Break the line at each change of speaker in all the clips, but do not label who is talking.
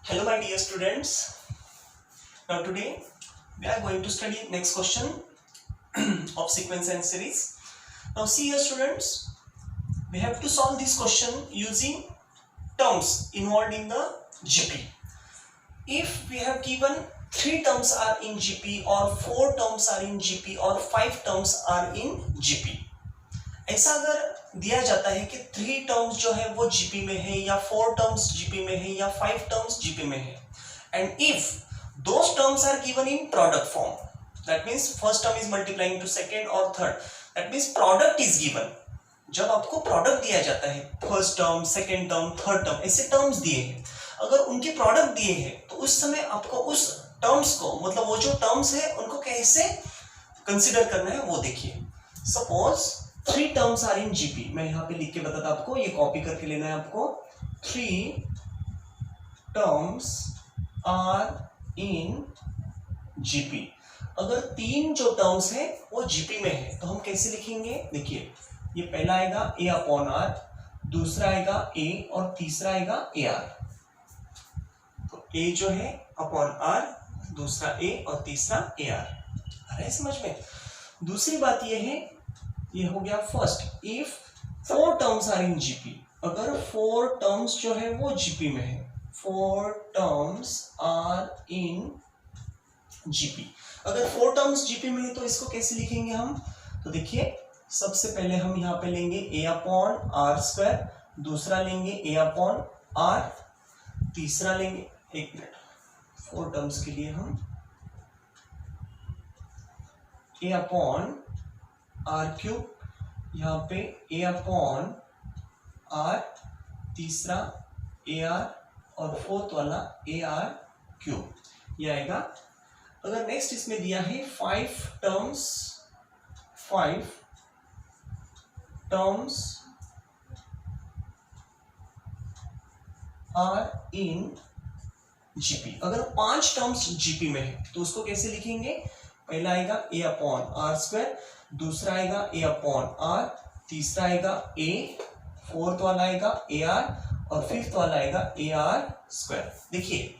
Hello my dear students. Now today we are going to study next question of sequence and series. Now see here students, we have to solve this question using terms involved in the GP. If we have given 3 terms are in GP or 4 terms are in GP or 5 terms are in GP, ऐसा अगर दिया जाता है कि 3 terms जो है वो GP में है या 4 टर्म्स जीपी में है या 5 टर्म्स जीपी में है, and if those terms are given in product form, that means first term is multiplying to second और third, that means product is given. जब आपको प्रोडक्ट दिया जाता है, first term, second term, third term, ऐसे terms दिए हैं, अगर उनके प्रोडक्ट दिए हैं तो उस समय आपको उस टर्म्स को, मतलब वो जो टर्म्स है उनको कैसे कंसिडर करना है वो देखिए. Suppose 3 terms are in GP, मैं यहां पे लिख के बताता आपको, ये कॉपी करके लेना है आपको. 3 टर्म्स आर इन जीपी. अगर 3 जो टर्म्स है वो जीपी में है तो हम कैसे लिखेंगे? देखिए, ये पहला आएगा a अपॉन आर, दूसरा आएगा a और तीसरा आएगा ए आर. तो a जो है अपॉन आर, दूसरा a और तीसरा ए आर. आ रहा है समझ में? दूसरी बात ये है, ये हो गया first. If 4 terms are in GP, अगर 4 टर्म्स जो है वो जीपी में है, 4 टर्म्स आर इन जीपी. अगर 4 टर्म्स जीपी में है तो इसको कैसे लिखेंगे हम? तो देखिए, सबसे पहले हम यहां पे लेंगे a अपॉन आर स्क्वायर, दूसरा लेंगे a अपॉन आर, तीसरा लेंगे, एक मिनट, 4 टर्म्स के लिए हम a अपॉन आर क्यूब, यहाँ पे a अपॉन आर, तीसरा ए आर और फोर्थ वाला ए आर क्यूब, ये आएगा. अगर नेक्स्ट इसमें दिया है 5 टर्म्स आर इन जीपी. अगर 5 टर्म्स जीपी में है तो उसको कैसे लिखेंगे? पहला आएगा a अपॉन आर स्क्वायर, दूसरा आएगा a अपॉन आर, तीसरा आएगा a, फोर्थ वाला आएगा ए आर और फिफ्थ वाला आएगा ए आर स्क्वायर. देखिए,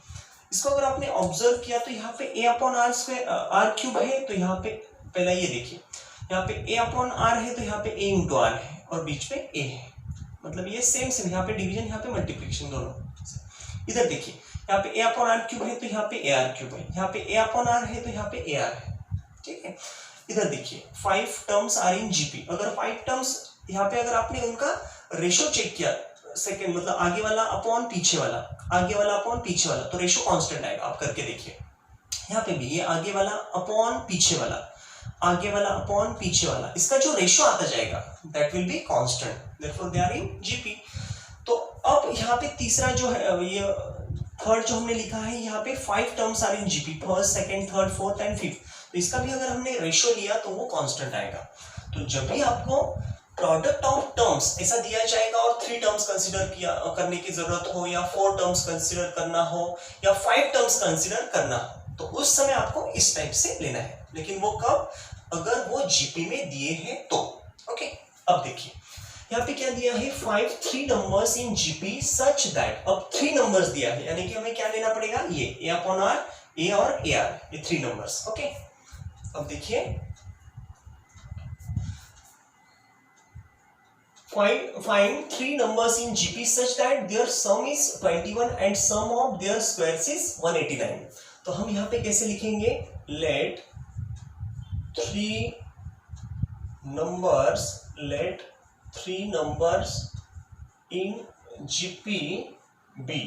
इसको अगर आपने ऑब्जर्व किया तो यहाँ पे a upon r square, r cube है, तो यहाँ पे पहला ये देखिए, यहाँ पे a अपॉन आर है तो यहाँ पे a इंटू आर है और बीच में a है, मतलब ये सेम यहाँ पे डिवीजन, यहाँ पे मल्टीप्लिकेशन दोनों. इधर देखिए, यहाँ पे a अपॉन आर क्यूब है तो यहाँ पे ए आर क्यूब है, यहाँ पे a अपॉन आर है तो यहाँ पे ए आर है. ठीक है. इधर देखिए, 5 टर्म्स आर इन जीपी. अगर 5 टर्म्स, यहाँ पे अगर आपने उनका रेशो चेक किया, सेकंड मतलब आगे वाला अपॉन पीछे वाला, आगे वाला अपॉन पीछे वाला, तो रेशो कांस्टेंट आएगा. आप करके देखिए, यहाँ पे भी ये आगे वाला अपॉन पीछे वाला, आगे वाला अपॉन पीछे वाला, इसका जो रेशो आता जाएगा that will be constant, therefore they are in GP. तो अब यहाँ पे तीसरा जो है, ये थर्ड जो हमने लिखा है, यहाँ पे 5 terms are in GP, first, second, third, fourth and fifth. तो इसका भी अगर हमने रेशो लिया तो वो कांस्टेंट आएगा. तो जब भी आपको प्रोडक्ट ऑफ टर्म्स ऐसा दिया जाएगा और 3 टर्म्स कंसीडर किया करने की जरूरत हो, या 4 टर्म्स कंसीडर करना हो, या 5 टर्म्स कंसीडर करना हो, तो उस समय आपको इस टाइप से लेना है. लेकिन वो कब? अगर वो जीपी में दिए हैं तो. ओके. अब देखिए, यहाँ पे क्या दिया है? 3 numbers in GP such that. अब 3 नंबर्स दिया है, यानी कि हमें क्या लेना पड़ेगा? ये a अपॉन आर, a और ए आर, ये 3 नंबर्स. ओके. अब देखिए, find 3 numbers in GP such that their sum is 21 and sum of their squares is 189. तो हम यहाँ पे कैसे लिखेंगे? Let 3 numbers in GP be.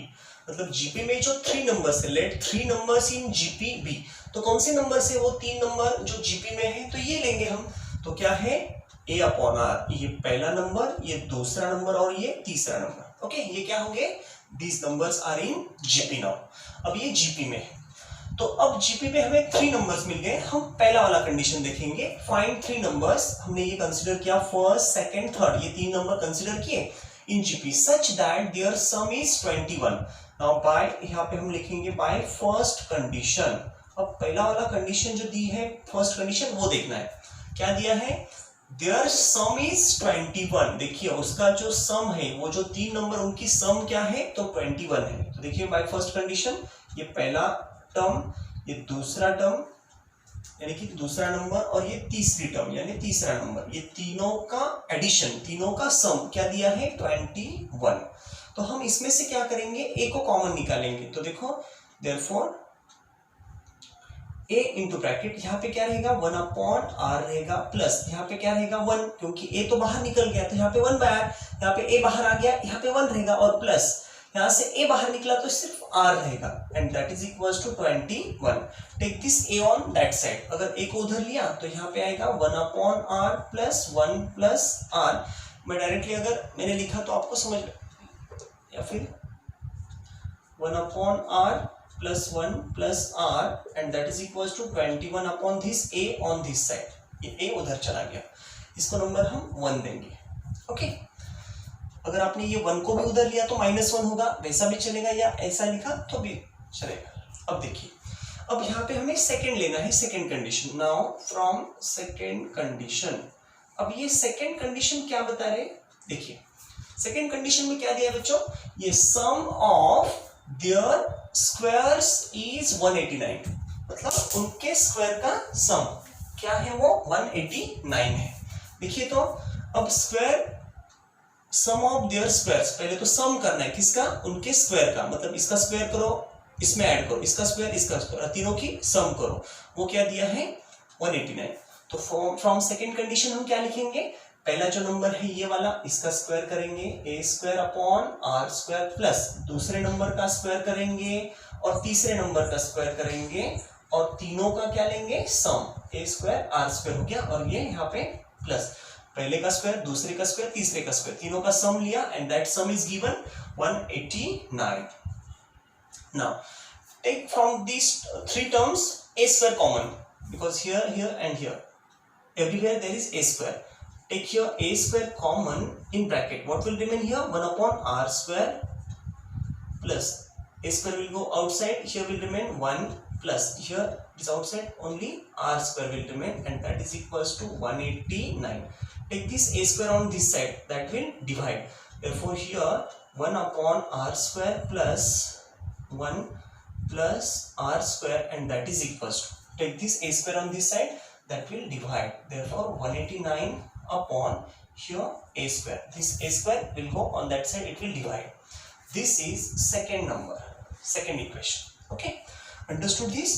मतलब जीपी में जो 3 नंबर्स है, let 3 numbers in GP be. तो कौन से नंबर से? वो 3 नंबर जो जीपी में है, तो ये लेंगे हम. तो क्या है? a अपॉन आर, ये पहला नंबर, ये दूसरा नंबर और ये तीसरा नंबर. ओके. ये क्या होंगे? These numbers are in GP now. अब ये जीपी में है, तो अब जीपी में हमें 3 नंबर्स मिल गए. हम पहला वाला कंडीशन देखेंगे. फाइंड 3 नंबर्स, हमने ये कंसीडर किया, फर्स्ट, सेकंड, थर्ड, ये 3 नंबर कंसीडर किए in GP such that their sum is 21. Now by, यहाँ पे हम लिखेंगे बाय फर्स्ट कंडीशन. अब पहला वाला कंडीशन जो दी है, फर्स्ट कंडीशन, वो देखना है. क्या दिया है? There sum is 21। देखिए उसका जो सम है, वो जो 3 नंबर उनकी सम क्या है, तो 21 है। तो देखिए बाय फर्स्ट कंडीशन ये पहला टर्म, ये दूसरा टर्म यानी कि दूसरा नंबर, और ये तीसरी टर्म यानी तीसरा नंबर, ये तीनों का एडिशन, तीनों का सम क्या दिया है, 21। तो हम इसमें से क्या करेंगे, ए को कॉमन निकालेंगे। तो देखो देयरफॉर ए इंटू ब्रैकेट, यहाँ पे क्या रहेगा 1/r रहेगा, प्लस यहाँ पे क्या रहेगा 1, क्योंकि ए तो बाहर निकल गया तो यहाँ पे 1 बाय आर, यहाँ पे ए बाहर आ गया यहाँ पे 1 रहेगा, और प्लस यहाँ से ए बाहर निकला तो सिर्फ r रहेगा, and that is equals to 21। Take this a on that side, अगर a को उधर लिया तो यहाँ पे आएगा 1/r प्लस 1 प्लस r। मैं डायरेक्टली अगर मैंने लिखा तो आपको समझ, या फिर 1/r plus 1 plus r, and that is equals to 21 upon this a on this side. ये a उधर चला गया, इसको नंबर हम 1 देंगे। ओके, अगर आपने ये 1 को भी उधर लिया तो -1 होगा, वैसा भी चलेगा, या ऐसा लिखा तो भी चलेगा। अब देखिए, अब यहाँ पे हमें सेकंड लेना है, second condition. Now from second condition, अब ये सेकंड कंडीशन क्या बता रहे, देखिए सेकंड कंडीशन में क्या दिया बच्चों, ये सम ऑफ देयर स्क्वायर्स इज 189, मतलब उनके स्क्वायर का सम क्या है, वो 189 है। देखिए तो अब square, sum of their squares, पहले तो सम करना है किसका, उनके स्क्वायर का, मतलब इसका स्क्वायर करो, इसमें ऐड करो, इसका स्क्वायर, तीनों की सम करो, वो क्या दिया है 189। तो फ्रॉम सेकंड कंडीशन हम क्या लिखेंगे, पहला जो नंबर है ये वाला, इसका स्क्वायर करेंगे a square upon r square, plus दूसरे नंबर का स्क्वायर करेंगे और तीसरे नंबर का स्क्वायर करेंगे, और तीनों का क्या लेंगे सम, a स्क्वायर r स्क्वायर हो गया, और ये यहाँ पे प्लस पहले का स्क्वायर, दूसरे का स्क्वायर, तीसरे का स्क्वायर, तीनों का सम लिया, and that sum is given 189। Now take from these 3 terms a square common, because here, here and here, everywhere there is a square. Take here a square common in bracket. What will remain here, 1/r square, plus a square will go outside, here will remain 1, plus here is outside only r square will remain, and that is equals to 189. Take this a square on this side, that will divide. Therefore here 1/r square plus 1 plus r square, and that is equals to, take this a square on this side, that will divide. Therefore 189 upon here a square, this a square will go on that side, it will divide. This is second number, second equation. Okay, understood this?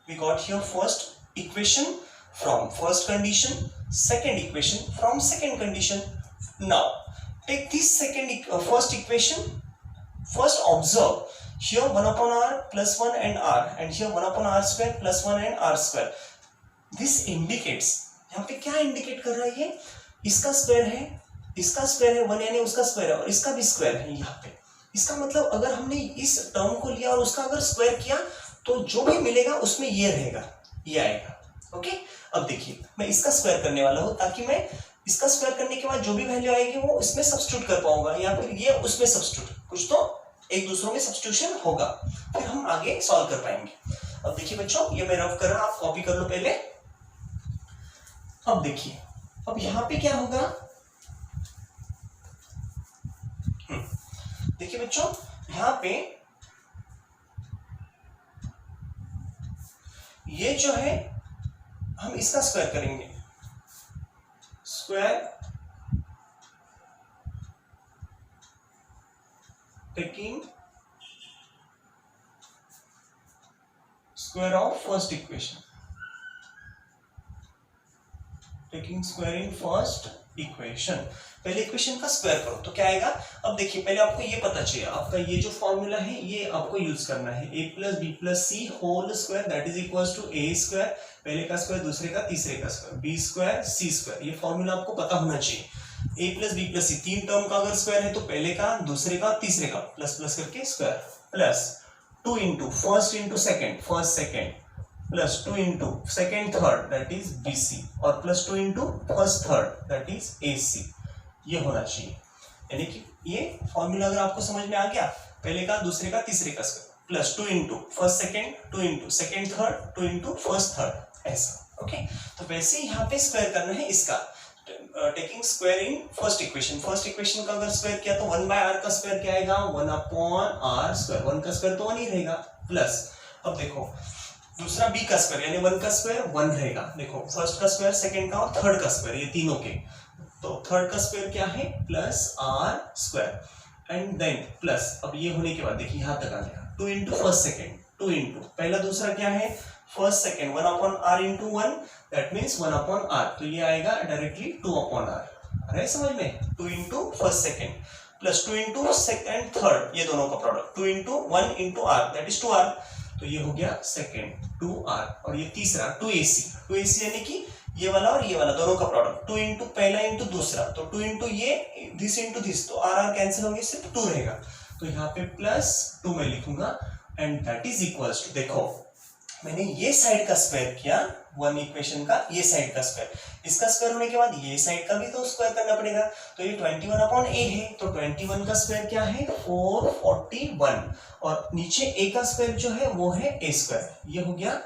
We got here first equation from first condition, second equation from second condition. Now take this first equation, first observe here 1/r plus 1 and r, and here 1/r square plus 1 and r square. This indicates, यहाँ पे क्या indicate कर रहा है, ये इसका square है, इसका स्क्वायर है 1 यानी उसका स्क्वायर है, और इसका भी स्क्वायर है यहाँ पे। इसका मतलब अगर हमने इस टर्म को लिया और उसका अगर स्क्वायर किया तो जो भी मिलेगा उसमें ये रहेगा, ये आएगा। ओके, अब देखिए मैं इसका स्क्वायर करने वाला हूँ, ताकि मैं इसका स्क्वायर करने के बाद जो भी वैल्यू आएगी वो इसमें सब्स्टिट्यूट कर पाऊंगा, या फिर ये उसमें सब्स्टिट्यूट, कुछ तो एक दूसरों में सब्स्टिट्यूशन होगा, फिर हम आगे सॉल्व कर पाएंगे। अब देखिए बच्चों, ये मैं रफ कर रहा हूं, आप कॉपी कर लो पहले। अब देखिए, अब यहां पे क्या होगा, देखिए बच्चों यहां पे ये जो है हम इसका स्क्वायर करेंगे, square taking square of first equation, taking square in first equation, पहले इक्वेशन का स्क्वायर करो तो क्या आएगा। अब देखिए पहले आपको ये पता चाहिए, आपका ये जो फॉर्मूला है ये आपको यूज करना है, a plus b plus c whole square that is equals to a square, पहले का स्क्वायर दूसरे का तीसरे का square, b square c square, ये फॉर्मूला आपको पता होना चाहिए। a plus b plus c, 3 term का अगर स्क्वायर है तो पहले का दूसरे का तीसरे का प्लस प्लस करके square, plus 2 into first into second, first second, plus 2 into second third that is BC, और plus 2 into first third that is AC, ये होना चाहिए। यानी कि ये फॉर्मूला अगर आपको समझ में आ गया, पहले का दूसरे का तीसरे का square, plus 2 into first second, 2 into second third, 2 into first third, ऐसा। ओके, तो वैसे यहाँ पे स्क्वायर करना है इसका, taking square in first equation का अगर स्क्वायर किया तो 1/r का स्क्वायर क्या आएगा 1/r स्क्वायर, 1 का स्क्वायर तो 1 ही रहेगा, प्लस अब देखो दूसरा b का स्क्वायर यानी 1 का स्क्वायर 1 रहेगा, देखो फर्स्ट का स्क्वायर, सेकंड का और थर्ड का स्क्वायर, ये तीनों के, तो थर्ड का स्क्वायर क्या है plus r square and then plus, अब ये होने के बाद देखिए यहाँ तक आ गया 2 इंटू फर्स्ट सेकेंड, 2 इंटू पहला दूसरा क्या है first second 1/r into 1 that means 1/r, तो ये आएगा डायरेक्टली 2/r, अरे समझ में 2 into first second plus 2 into second third, ये दोनों का product 2 into 1 into r that is 2r, तो ये हो गया सेकेंड 2r, और ये तीसरा 2ac यानी कि ये वाला और ये वाला दोनों का प्रोडक्ट 2 इंटू पहला इंटू दूसरा, तो 2 इंटू ये दिस इंटू दिस, तो r कैंसिल होंगे सिर्फ 2 रहेगा, तो यहाँ पे प्लस 2 मैं लिखूंगा and that is equals to, देखो मैंने ये साइड का स्क्वायर किया 1 इक्वेशन का, ये साइड का स्क्वायर, इसका स्क्वायर होने के बाद ये साइड का भी तो स्क्वायर करना पड़ेगा, तो ये 21/a है, तो 21 का स्क्वायर क्या है 441, और नीचे a का स्क्वायर जो है वो है a स्क्वायर, ये हो गया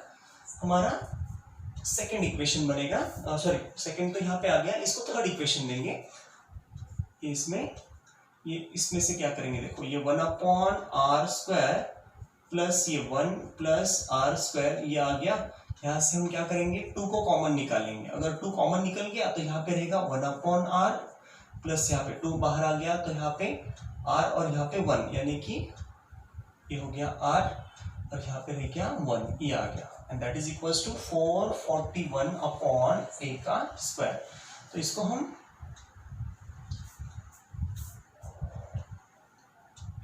हमारा सेकंड इक्वेशन बनेगा, सॉरी सेकंड तो यहाँ पे आ गया, इसको थर्ड इक्वेशन देंगे, इसमें से क्या करेंगे देखो ये 1/r स्क्वायर प्लस ये 1 प्लस r स्क्वायर, ये आ गया, यहाँ से हम क्या करेंगे 2 को कॉमन निकालेंगे, अगर 2 कॉमन निकल गया तो यहाँ पे रहेगा 1/r प्लस यहाँ पे 2 बाहर आ गया, तो यहाँ पे r और यहाँ पे 1 यानी कि ये हो गया r और यहाँ पे रह गया 1, ये आ गया, and that is equals to 441/a का स्क्वायर, तो इसको हम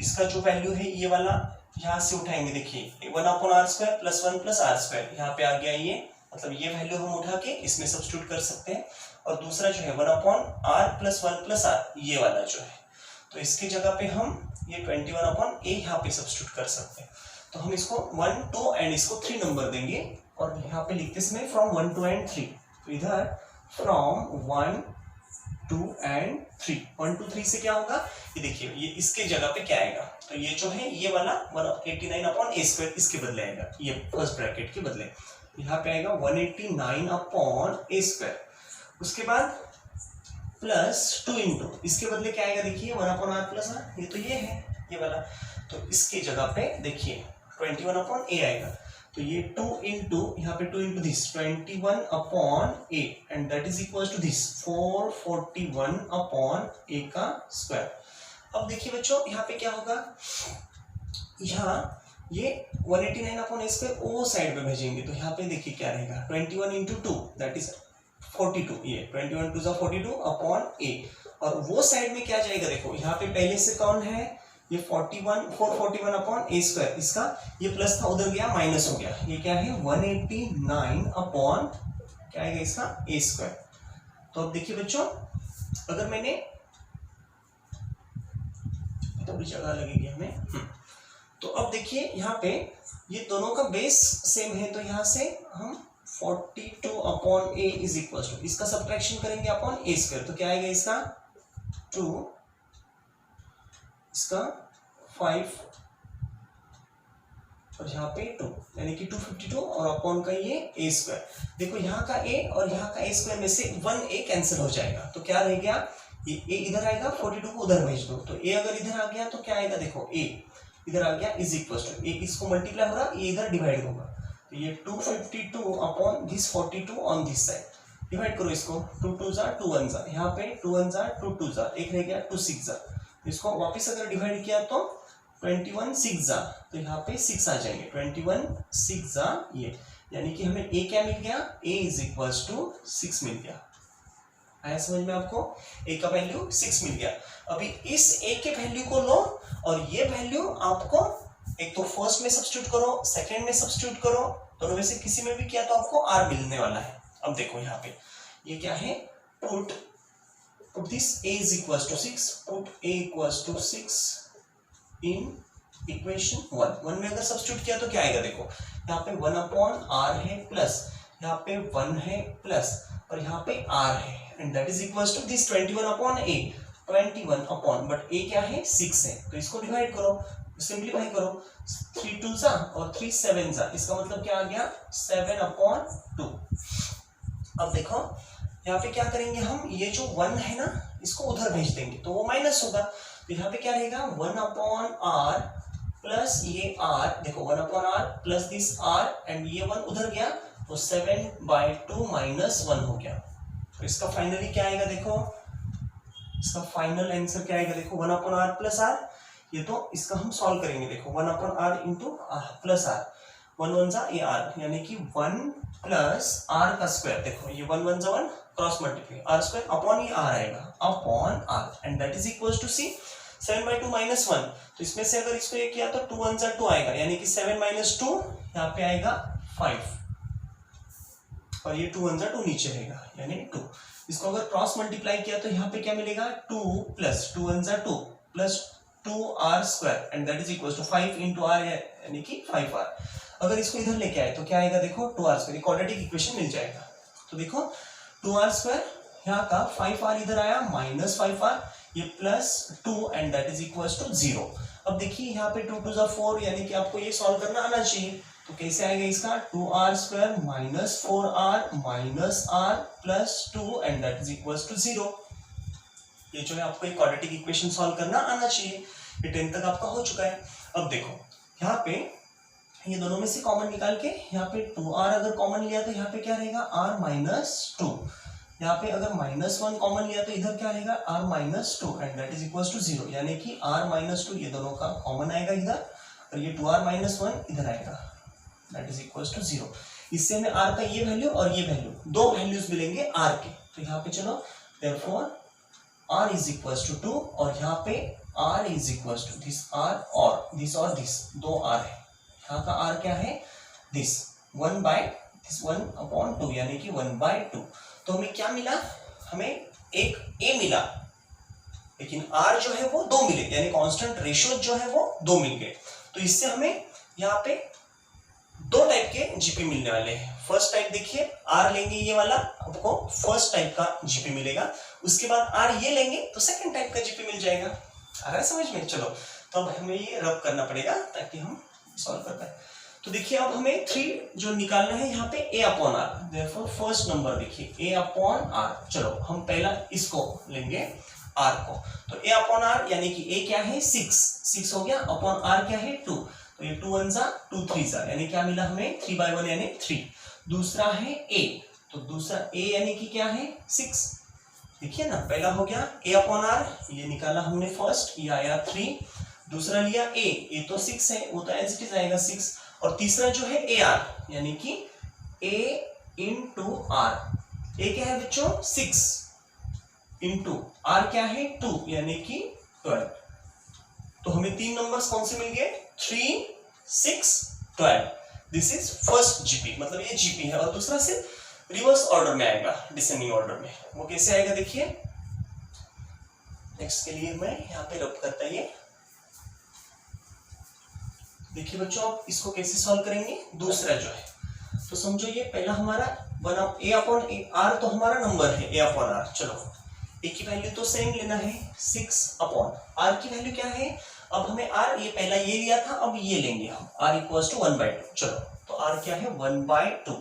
इसका जो वैल्यू है ये वाला यहाँ से उठाएंगे, देखिए 1/r square plus 1 plus r square, यहाँ पे आ गया ये, मतलब ये वैल्यू हम उठा के इसमें सब्स्टिट्यूट कर सकते हैं, और दूसरा जो है 1/r प्लस 1 प्लस r, ये वाला जो है, तो इसकी जगह पे हम ये 21/a यहाँ पे सब्स्टिट्यूट कर सकते हैं, तो हम इसको 1 2 एंड इसको 3 नंबर देंगे, और यहाँ पे लिखते इसमें फ्रॉम 1 2 एंड 3, तो इधर फ्रॉम 1 2 एंड 3, 1 2 3 से क्या होगा, ये देखिए ये इसके जगह पे क्या आएगा, तो ये जो है ये वाला 189/a स्क्वायर इसके बदले आएगा, ये फर्स्ट ब्रैकेट के बदले यहाँ पे आएगा 189/a स्क्वायर, उसके बाद प्लस 2 इंटू इसके बदले क्या आएगा, देखिए 1/r प्लस r, ये तो ये है ये वाला, तो इसके जगह पे देखिए 21/a आएगा, तो ये 2 इंटू यहाँ पे 2 into this 21/a and that is equal to this 441/a का स्क्वायर। अब देखिए बच्चों यहाँ पे क्या होगा, यहाँ ये 189/a स्क्वायर वो साइड में भेजेंगे, तो यहाँ पे देखिए क्या रहेगा 21 इंटू 2 दैट इज 42, ये 21 2 42/a, और वो साइड में क्या जाएगा, देखो यहाँ पे पहले से कौन है ये 441/a स्क्वायर, इसका ये प्लस था उधर गया माइनस हो गया, ये क्या है 189 क्या आएगा इसका a स्क्वायर। तो अब देखिए बच्चों अगर मैंने थोड़ी जगह लगेगी हमें, तो अब देखिए यहाँ पे ये दोनों का बेस सेम है, तो यहाँ से हम 42/a इज इक्वल टू इसका सब्ट्रैक्शन करेंगे अपॉन a स्क्वायर, तो क्या आएगा इसका 2, इसका 5 और यहाँ पे 2 यानी कि 252 और अपॉन का ये a स्क्वायर। देखो यहाँ का a और यहाँ का a स्क्वायर में से 1a कैंसिल हो जाएगा, तो क्या रह गया ये a इधर आएगा, 42 को उधर भेज दो, तो a अगर इधर आ गया तो क्या आएगा, देखो a इधर आ गया इज इक्वल टू a, इसको मल्टीप्लाई हो रहा ये इधर डिवाइड होगा, तो ये 252 upon this 42 on this side divide करो इसको, 2 2 जा 2 1 जा, यहाँ पे 2 1 जा 2 2 जा, एक रह गया 2 6 जा, इसको वापस अगर डिवाइड किया तो 21 6 जा, तो यहाँ पे 6 आ जाएंगे, 21 6 जा ये, यानी कि हमें a क्या मिल गया, a इज इक्वल्स टू 6 मिल गया। आया समझ में आपको, a का वैल्यू 6 मिल गया। अभी इस a के वैल्यू को लो और ये वैल्यू आपको एक तो फर्स्ट में सब्स्टिट्यूट करो, सेकंड में सब्स्टिट्यूट करो, दोनों में से किसी में भी किया तो आपको r मिलने वाला है। अब देखो यहाँ पे ये क्या है, put this a is equals to 6, put a equals to 6 in equation 1 में अगर सब्स्टिट्यूट किया तो क्या आएगा, देखो यहाँ पे 1/r है प्लस यहाँ पे 1 है प्लस और यहाँ पे r है, and that is equals to this 21/a, 21 but a क्या है 6 है, तो इसको डिवाइड करो, सिंप्लीफाई करो, 3 2 जा और 3 7 जा, इसका मतलब क्या आ गया 7/2, अब देखो यहाँ पे क्या करेंगे हम, ये जो 1 है ना इसको उधर भेज देंगे तो वो माइनस होगा, तो यहाँ पे क्या रहेगा 1/r प्लस ये r, देखो 1/r plus this r and ये 1 उधर गया तो 7/2 माइनस 1 हो गया। तो इसका फाइनली क्या आएगा, देखो इसका फाइनल आंसर क्या आएगा, देखो 1/r प्लस r, ये तो इसका हम सॉल्व करेंगे, देखो 1/r इंटू प्लस r, 1 1 जा ये r यानी कि 1 प्लस r का स्क्वायर, देखो ये 1 1 जा 1 cross multiply r square upon ये r आएगा upon r and that is equals to c 7/2 minus 1, तो इसमें से अगर इसको ये किया तो 2 1 जा 2 आएगा यानी कि 7 माइनस 2 यहाँ पे आएगा 5 और ये 2 1 जा 2 नीचे रहेगा यानी 2। इसको अगर क्रॉस मल्टीप्लाई किया तो यहाँ पे क्या मिलेगा 2 प्लस 2 1 जा 2 plus 2r square and that is equal to 5 into r यानी कि 5r। अगर इसको इधर लेके आए तो क्या आएगा, देखो 2r स्क्वायर, क्वाड्रेटिक इक्वेशन मिल जाएगा। तो देखो 2r स्क्वायर यहाँ का 5r इधर आया माइनस 5r ये plus 2 and that is equal to 0। अब देखिए यहाँ पे 2 2 जा 4 यानी कि आपको ये सॉल्व करना आना चाहिए, तो कैसे आएगा इसका 2r square minus 4r minus r plus 2 and that is equal to 0। ये जो है आपको एक क्वाड्रेटिक इक्वेशन सॉल्व करना आना चाहिए, ये 10 तक आपका हो चुका है। अब देखो यहाँ पे ये दोनों में से कॉमन निकाल के यहाँ पे 2r अगर कॉमन लिया तो यहाँ पे क्या रहेगा r माइनस 2, यहाँ पे अगर माइनस 1 कॉमन लिया तो इधर क्या रहेगा r minus 2 and that is equal to 0 यानी कि r माइनस 2 ये दोनों का कॉमन आएगा इधर और ये 2r माइनस 1 इधर आएगा दैट इज इक्वल टू 0। इससे हमें r का ये वैल्यू और ये वैल्यू दो वैल्यूज मिलेंगे r के, तो यहाँ पे चलो therefore r is equal to 2 और यहाँ पे r is equal to this r और दिस दो r है, यहाँ का r क्या है दिस 1/2 यानी कि 1/2। तो हमें क्या मिला, हमें एक a मिला लेकिन r जो है वो 2 मिले यानी कांस्टेंट रेशियो जो है वो 2 मिल गए। तो इससे हमें यहाँ पे दो टाइप के जीपी मिलने वाले हैं। फर्स्ट टाइप देखिए r लेंगे ये वाला आपको फर्स्ट टाइप का जीपी मिलेगा, उसके बाद r ये लेंगे तो सेकंड टाइप का जीपी मिल जाएगा। आ रहा है समझ में, चलो तो अब हमें ये रब करना पड़ेगा ताकि हम सॉल्व कर पाए। तो देखिए अब हमें 3 जो निकालना है यहाँ पे a upon r, therefore first number देखिए a अपॉन r। चलो हम पहला इसको लेंगे r को, तो a अपॉन r यानी कि a क्या है 6 हो गया अपॉन r क्या है 2, तो ये 2 1 जा 2 3 जा यानी क्या मिला हमें 3/1 यानी 3। दूसरा है a, तो दूसरा a यानी कि क्या है 6, देखिए ना पहला हो गया a अपॉन r ये निकाला हमने फर्स्ट, ये आया 3। दूसरा लिया a तो 6 है वो तो एज इट इज आएगा 6, और तीसरा जो है ar यानी कि a इंटू r, a क्या है बच्चों 6 इंटू r क्या है 2 यानी कि 12। तो हमें 3 नंबर्स कौन से मिल गए 3 6 12, दिस इज फर्स्ट जीपी, मतलब ये जीपी है। और दूसरा से रिवर्स ऑर्डर में आएगा डिसेंडिंग ऑर्डर में, वो कैसे आएगा देखिए नेक्स्ट के लिए मैं यहाँ पे रब करता है ये देखिए बच्चों आप इसको कैसे सॉल्व करेंगे। दूसरा जो है तो समझो ये पहला हमारा a अपॉन r तो हमारा नंबर है a अपॉन r, चलो a की वैल्यू तो सेम लेना है 6 अपॉन r की वैल्यू क्या है, अब हमें r ये पहला ये लिया था अब ये लेंगे हम r इक्वल्स टू 1/2। चलो तो r क्या है 1/2,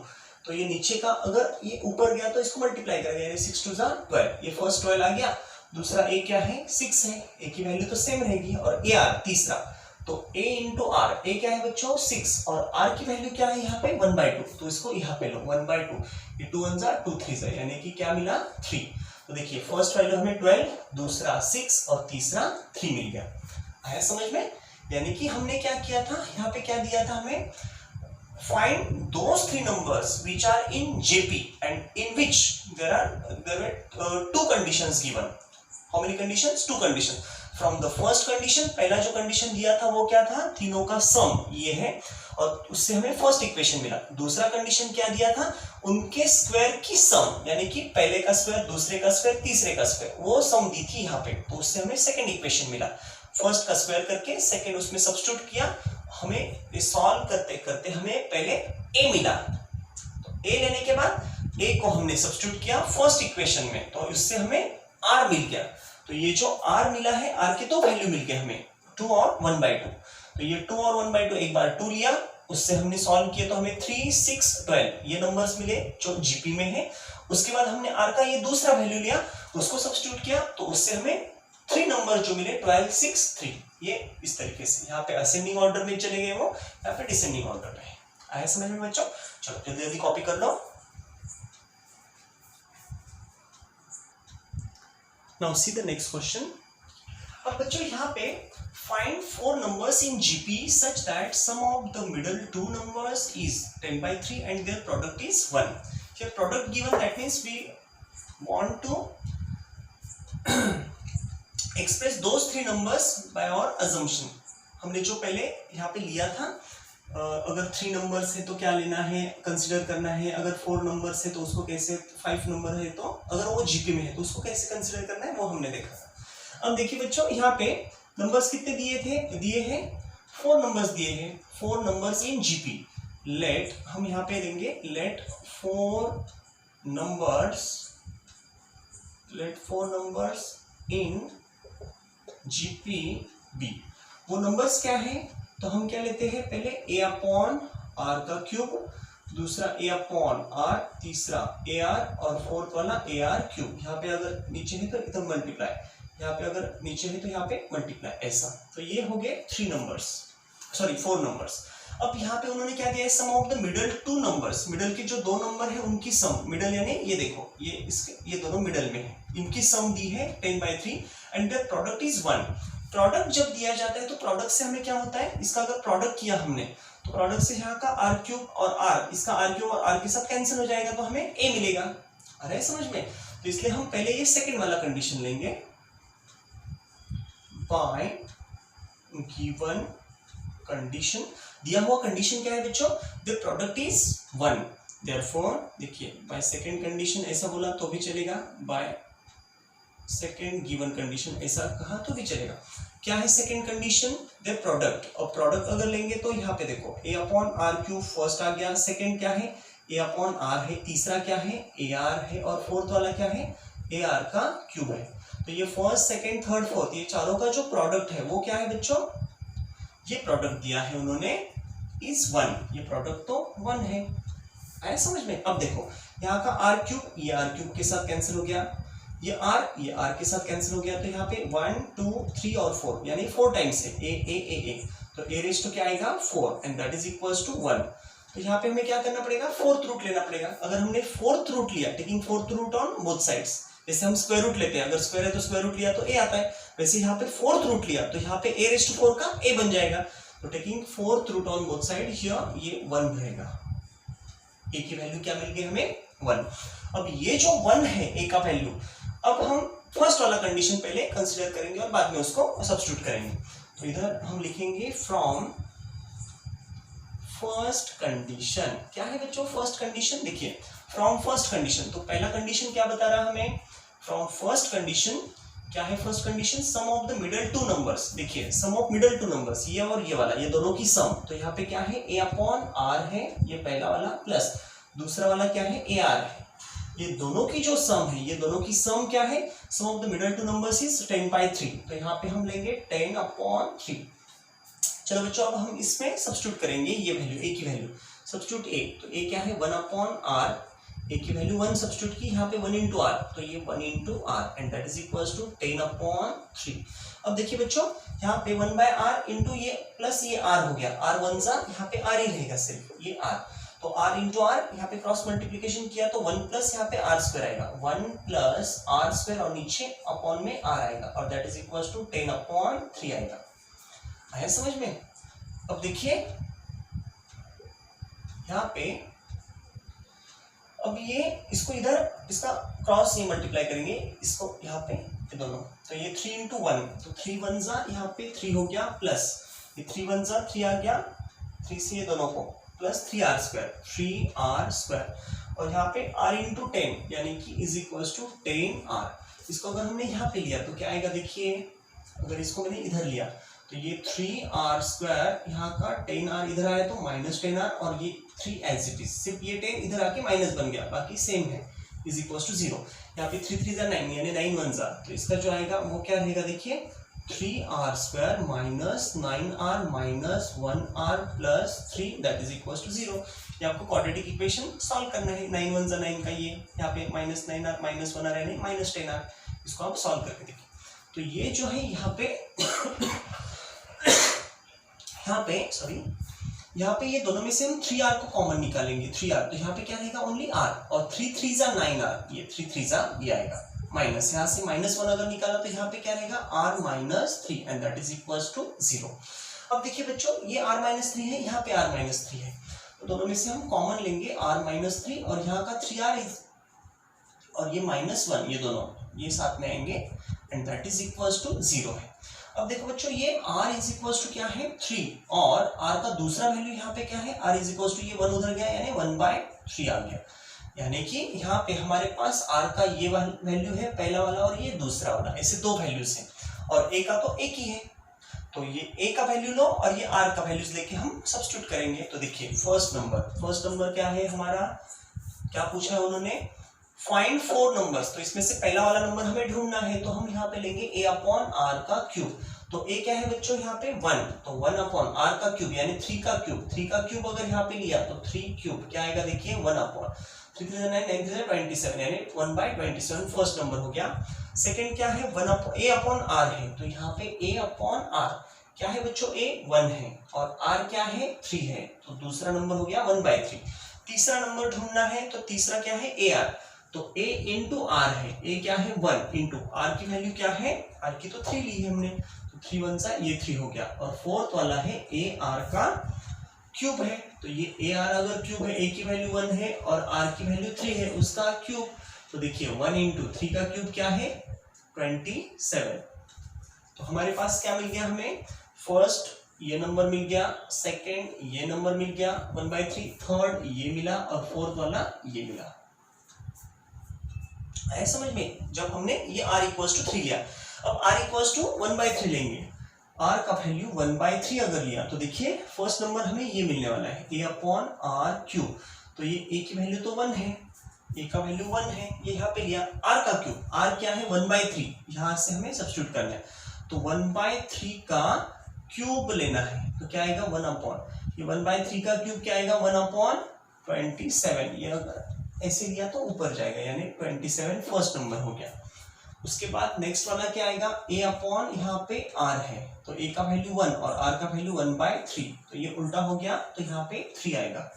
तो ये नीचे का अगर ये ऊपर गया तो इसको मल्टीप्लाई करेंगे यानी 6 2 जा 12, ये फर्स्ट 12 आ गया, दूसरा a क्या है 6 है, a की वैल्यू तो सेम रहेगी, और ar तीसरा तो a इंटू r, a क्या है बच्चों 6 और r की वैल्यू क्या है यहाँ पे 1/2, तो इसको यहाँ पे लो 1/2, ये 2 1 जा 2 3 जा यानी कि क्या मिला 3। तो देखिए फर्स्ट वैल्यू हमें 12, दूसरा 6 और तीसरा 3 मिल गया। आया समझ में, यानी कि हमने क्या किया था यहाँ पे क्या दिया था हमें find those 3 numbers which are in JP and in which there were 2 conditions given. How many conditions? 2 conditions. From the first condition, पहला जो कंडीशन दिया था वो क्या था, तीनों का सम ये है और उससे हमें फर्स्ट इक्वेशन मिला। दूसरा कंडीशन क्या दिया था, उनके स्क्वायर की सम, यानी कि पहले का स्क्वायर, दूसरे का स्क्वायर, तीसरे का स्क्वायर, वो सम दी थी यहाँ पे, तो उससे हमें सेकंड इक्वेशन मिला। फर्स्ट का स्क्वायर करके सेकंड उसमें सब्स्टिट्यूट किया, हमें सॉल्व करते करते हमें पहले a मिला, तो a लेने के बाद a को हमने सब्स्टिट्यूट किया फर्स्ट इक्वेशन में, तो उससे हमें r मिल गया। तो ये जो r मिला है, r के दो वैल्यू मिल गए हमें 2 और 1/2। तो ये 2 और 1/2, एक बार 2 लिया, उससे हमने सॉल्व किया तो हमें 3, 6, 12 ये नंबर्स मिले जो जीपी में है। उसके बाद हमने आर का ये दूसरा वैल्यू लिया, उसको सब्स्टिट्यूट किया तो उससे हमें 3 नंबर जो मिले 12, 6, 3। ये इस तरीके से यहाँ पे असेंडिंग ऑर्डर में चले गए, वो यहाँ पे डिसेंडिंग ऑर्डर में है। आया समझ में बच्चों? चलो जल्दी जल्दी कॉपी कर लो। Now see the next question. अब बच्चों यहाँ पे find 4 numbers in GP such that sum of the middle 2 numbers is 10/3 and their product is 1. Here product given, that means we want to express those 3 numbers by our assumption. हमने जो पहले यहाँ पे लिया था, अगर 3 नंबर्स है तो क्या लेना है, कंसिडर करना है, अगर 4 नंबर्स है तो उसको कैसे, 5 नंबर है तो अगर वो जीपी में है तो उसको कैसे कंसिडर करना है, वो हमने देखा था। अब देखिए बच्चों यहाँ पे नंबर्स कितने दिए हैं 4 नंबर्स दिए हैं, 4 नंबर्स इन जीपी। लेट हम यहाँ पे देंगे let 4 numbers in GP be. वो नंबर्स क्या है, तो हम क्या लेते हैं, पहले a अपॉन आर का क्यूब, दूसरा a अपॉन आर, तीसरा ए आर और फोर्थ वाला ए आर क्यूब। यहाँ पे अगर नीचे है तो इधर मल्टीप्लाई, यहाँ पे अगर नीचे है तो यहाँ पे मल्टीप्लाई, ऐसा। तो ये हो गए 4 नंबर्स। अब यहाँ पे उन्होंने क्या दिया है, sum of the middle 2 numbers, middle के जो 2 नंबर है उनकी सम, मिडल यानी ये देखो ये दोनों मिडल में है, इनकी सम दी है 10/3 and the product is 1। Product जब दिया जाता है तो प्रोडक्ट से हमें क्या होता है, इसका अगर प्रोडक्ट किया हमने तो प्रोडक्ट से यहाँ का आर क्यूब और आर, इसका आर क्यूब और आर के साथ कैंसिल हो जाएगा तो हमें ए मिलेगा। अरे समझ में? तो इसलिए हम पहले ये सेकंड वाला कंडीशन लेंगे, बाय गिवन कंडीशन। दिया हुआ कंडीशन क्या है बच्चों, द प्रोडक्ट इज 1। देयरफॉर देखिए बाय सेकंड कंडीशन ऐसा बोला तो भी चलेगा, बाय सेकंड गिवन कंडीशन ऐसा कहा तो भी चलेगा। क्या है सेकंड कंडीशन, द प्रोडक्ट। और प्रोडक्ट अगर लेंगे तो यहाँ पे देखो a upon r cube first आ गया, सेकंड क्या है a अपॉन आर है, तीसरा क्या है ए आर है और फोर्थ वाला क्या है ए आर का क्यूब है। तो ये फर्स्ट, सेकंड, थर्ड, फोर्थ, ये चारों का जो प्रोडक्ट है वो क्या है बच्चों, ये प्रोडक्ट दिया है उन्होंने इज 1। ये प्रोडक्ट तो 1 है। आया समझ में? अब देखो यहाँ का आर क्यूब, ये आर क्यूब के साथ कैंसिल हो गया, ये आर के साथ कैंसिल हो गया, तो यहाँ पे 1, 2, 3 और 4 यानी 4 टाइम्स है ए। तो ए रेज तो क्या आएगा 4 and that is equals to 1। तो यहाँ पे हमें क्या करना पड़ेगा, 4th रूट लेना पड़ेगा। अगर हमने 4th रूट लिया, taking 4th root on both sides, जैसे हम स्क्वायर रूट लेते हैं, अगर स्क्वायर है तो स्क्वायर रूट लिया तो ए आता है, वैसे यहाँ पे 4th रूट लिया तो यहाँ पे a रेज टू 4 का a बन जाएगा। तो taking 4th root on both side here ये 1 रहेगा। a की वैल्यू क्या मिल गई हमें 1। अब ये जो 1 है a का वैल्यू, अब हम फर्स्ट वाला कंडीशन पहले कंसीडर करेंगे और बाद में उसको सब्स्टिट्यूट करेंगे। तो इधर हम लिखेंगे फ्रॉम फर्स्ट कंडीशन। क्या है बच्चों फर्स्ट कंडीशन, देखिए फ्रॉम फर्स्ट कंडीशन। तो पहला कंडीशन क्या बता रहा है हमें, फ्रॉम फर्स्ट कंडीशन क्या है, first condition sum of the middle 2 numbers. देखिए सम ऑफ मिडल 2 नंबर्स, ये और ये वाला, ये दोनों की सम। तो यहाँ पे क्या है a अपॉन आर है, ये पहला वाला, प्लस दूसरा वाला क्या है ए आर है। ये दोनों की जो सम है, ये दोनों की सम क्या है, sum of the middle 2 numbers is 10/3। तो यहाँ पे हम लेंगे 10/3। चलो बच्चों अब हम इसमें सब्स्टिट्यूट करेंगे ये वैल्यू, a की वैल्यू सब्स्टिट्यूट a। तो a क्या है 1/r, a की वैल्यू 1 सब्स्टिट्यूट की, यहाँ पे 1 into r, तो ये 1 into r and that is equals to 10/3। अब देखिए बच्चों यहाँ पे 1/r इंटू ये प्लस ये r हो गया, r 1 सा, यहाँ पे r ही रहेगा सिर्फ ये r। तो r इंटू r यहाँ पे क्रॉस मल्टीप्लीकेशन किया तो 1 प्लस यहाँ पे r स्क्वायर आएगा, 1 प्लस r स्क्वायर और नीचे अपॉन में r आएगा और दैट इज इक्वल्स टू 10/3 आएगा। आया समझ में? अब देखिए यहाँ पे, अब ये इसको इधर इसका क्रॉस ये मल्टीप्लाई करेंगे इसको यहाँ पे, ये दोनों, तो ये 3 into 1, तो 3 1 जा यहाँ पे 3 हो गया, प्लस ये 3 1 जा 3 आ गया, 3 से ये दोनों को प्लस 3r स्क्वायर और यहाँ पे r इंटू 10 यानी कि इज इक्वल्स टू 10r। इसको अगर हमने यहाँ पे लिया तो क्या आएगा, देखिए अगर इसको मैंने इधर लिया तो ये 3r स्क्वायर, यहाँ का 10r इधर आया तो माइनस 10r और ये 3 एज इट इज, सिर्फ ये 10 इधर आके माइनस बन गया, बाकी सेम है, इज इक्वल्स टू 0। यहाँ पे 3 3 9 यानी 9 1 जा, तो इसका जो आएगा वो क्या रहेगा, देखिए 3r² minus 9r minus 1r plus 3 that is equal to 0। ये आपको क्वाड्रेटिक इक्वेशन सॉल्व करना है। 9 1 जा 9 का ये यहाँ पे माइनस 9r माइनस 1r यानी माइनस 10r, इसको आप सॉल्व करके देखिए। तो ये जो है यहाँ पे ये दोनों में से हम 3r को कॉमन निकालेंगे। 3r तो यहाँ पे क्या रहेगा ओनली r, और 3 3 जा 9r, ये 3 3 जा ये आएगा माइनस, यहाँ से माइनस 1 अगर निकाला तो यहाँ पे क्या रहेगा r minus 3 and that is equal to 0। अब देखिए बच्चों ये r माइनस 3 है, यहाँ पे r माइनस 3 है, तो दोनों में से हम कॉमन लेंगे r माइनस 3 और यहाँ का 3r और ये माइनस 1, ये दोनों ये साथ में आएंगे and that is equal to 0 है। अब देखो बच्चों ये r इज इक्वल टू क्या है 3, और r का दूसरा वैल्यू यहाँ पे क्या है, r इज इक्वल टू ये 1 उधर गया यानी 1/3 आ गया, यानी कि यहाँ पे हमारे पास r का ये वैल्यू है पहला वाला और ये दूसरा वाला, ऐसे दो वैल्यूज हैं और a का तो एक ही है, तो ये a का वैल्यू लो और ये r का वैल्यूज लेके हम सब्स्टिट्यूट करेंगे। तो देखिए फर्स्ट नंबर क्या है हमारा, क्या पूछा है उन्होंने, फाइंड 4 नंबर्स, तो इसमें से पहला वाला नंबर हमें ढूंढना है, तो हम यहाँ पे लेंगे a अपॉन r का क्यूब। तो a क्या है बच्चों यहाँ पे 1, तो 1 अपॉन r का क्यूब यानी 3 का क्यूब, 3 का क्यूब अगर यहाँ पे लिया तो 3 क्यूब क्या आएगा देखिए 1 अपॉन 3 3 9 9 27 यानी 1/27 फर्स्ट नंबर हो गया। सेकंड क्या है a अपॉन r है, तो यहाँ पे a अपॉन r क्या है बच्चों a 1 है और r क्या है 3 है, तो दूसरा नंबर हो गया 1/3। तीसरा नंबर ढूंढना है, तो तीसरा क्या है ar, तो a इंटू r है, a क्या है 1 इंटू r की वैल्यू क्या है, r की तो 3 ली है हमने, तो 3 1 सा ये 3 हो गया, और फोर्थ वाला है a r का क्यूब है, तो ये a r अगर क्यूब है, a की वैल्यू 1 है और r की वैल्यू 3 है उसका क्यूब, तो देखिए 1 इंटू 3 का क्यूब क्या है 27। तो हमारे पास क्या मिल गया हमें, फर्स्ट ये नंबर मिल गया, सेकंड ये नंबर मिल गया 1/3, थर्ड ये मिला और फोर्थ वाला ये मिला। आया समझ में, जब हमने ये r इक्वल्स टू 3 लिया, अब r इक्वल्स टू 1/3 लेंगे, r का वैल्यू 1/3 अगर लिया तो देखिए फर्स्ट नंबर हमें ये मिलने वाला है a अपॉन r क्यूब, तो ये a की वैल्यू तो 1 है, a का वैल्यू 1 है, ये यहाँ पे लिया r का क्यूब, r क्या है 1/3, यहाँ से हमें सब्स्टिट्यूट करना है, तो 1/3 का क्यूब लेना है, तो क्या आएगा 1 अपॉन, ये 1/3 का क्यूब क्या आएगा 1 अपॉन 27, ये अगर ऐसे लिया तो ऊपर जाएगा यानी 27 फर्स्ट नंबर हो गया। उसके बाद नेक्स्ट वाला क्या आएगा a अपॉन यहाँ पे r है, तो a का वैल्यू 1 और r का वैल्यू 1/3, तो ये उल्टा हो गया तो यहाँ पे 3 आएगा।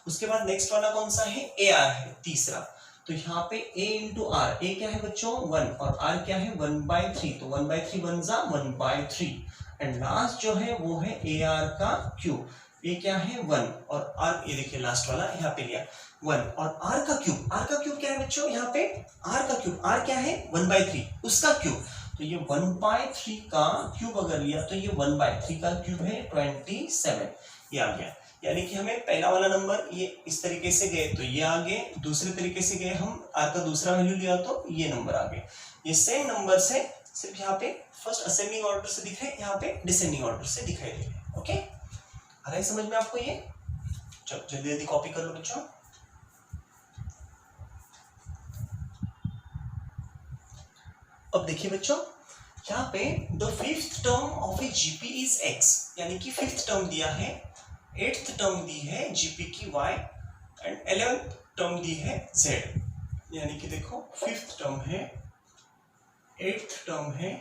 उसके बाद नेक्स्ट वाला कौन सा है ar है तीसरा, तो यहाँ पे a इंटू r, a क्या है बच्चों 1 और r क्या है 1/3, तो 1/3 1 जा 1/3 एंड लास्ट जो है वो है ar का क्यूब, a क्या है 1 और r, ये देखिए लास्ट वाला यहाँ पे लिया 1 और r का क्यूब क्या है बच्चों यहाँ पे r का क्यूब, r क्या है 1/3 उसका क्यूब, तो ये 1/3 का क्यूब अगर लिया तो ये 1/3 का क्यूब है 27, ये आ गया। यानी कि हमें पहला वाला नंबर ये इस तरीके से गए तो ये आ गए, दूसरे तरीके से गए हम r का दूसरा वैल्यू लिया तो ये नंबर आ गए। ये सेम नंबर से सिर्फ यहाँ पे फर्स्ट असेंडिंग ऑर्डर से दिख रहे, यहाँ पे डिसेंडिंग ऑर्डर से दिखाई दे रहे। ओके, आ रहा है समझ में आपको ये? चलो जल्दी जल्दी कॉपी कर लो बच्चों। अब देखिए बच्चों यहाँ पे the fifth term of A GP is x, यानी कि फिफ्थ टर्म दिया है, एट्थ टर्म दी है जीपी की y एंड 11th टर्म दी है z, यानी कि देखो फिफ्थ टर्म है, एट्थ टर्म है